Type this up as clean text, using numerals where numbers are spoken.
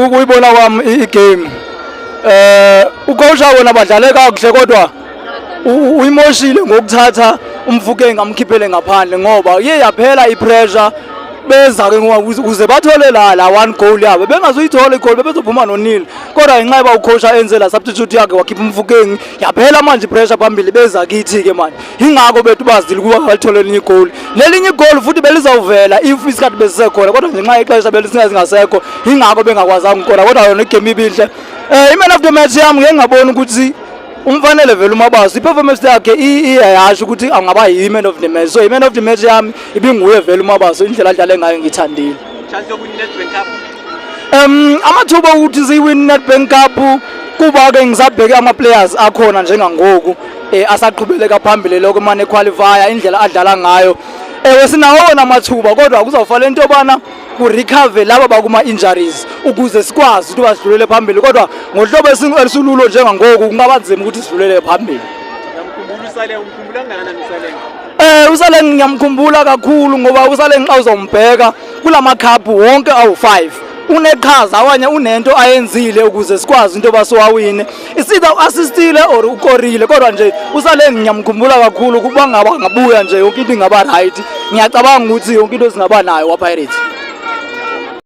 ukuyibona kwami igame ucoach wona badlale kakuhle kodwa uyimoshile ngokuthatha umfuke ngamkhiphele ngaphandle ngoba iye yaphela ipressure beza ke ukuze bathole la one goal yabo bengazuyithola igoal bebezophuma no-nil kodwa inxa yeba ucoach enze la substitute yakhe wakhipha umfukeni yaphela manje ipressure phambili beza kithi ke manje ingako bethu bazile kuba balithole elinye igoal lelinye igoal futhi belizawuvela if isikhathi besisekhona kodwa ngenxa ixesha belingasekho ingako bengakwazanga ukora kodwa yona igame ibihle i-man of the match yami ngeke ngabona ukuthi umfanele vele uMabaso iperformance yakhe iyayasho ukuthi angaba yi-man of the match so i-man of the match yami ibinguye vele uMabaso indlela adlale ngayo ngithandile. Chance yokuwina i-Nedbank Cup amathuba ukuthi siyiwin i-Nedbank Cup kuba-ke ngisabheke ama-players akhona njengangoku asaqhubeleka phambili lokho mane qualifier indlela adlala ngayo sinawona amathuba kodwa kuzawufanele into yobana ku-recover laba bakuma-injuries ukuze sikwazi ukuthi basidlulele phambili kodwa ngohlobo elisululo njengangoku kungaba nzima ukuthi sidlulele phambili. uSaleng ngiyamkhumbula kakhulu ngoba uSaleng xa uzombheka kulamakhaphu wonke awu-5 uneqhaza awanye unento ayenzile ukuze sikwazi into basiwawine isitha u-assistile or ukorile kodwa nje uSaleng ngiyamkhumbula kakhulu kuba ngabuya nje yonke into ingaba right ngiyacabanga ukuthi yonke into singaba nayo wa-Pirates.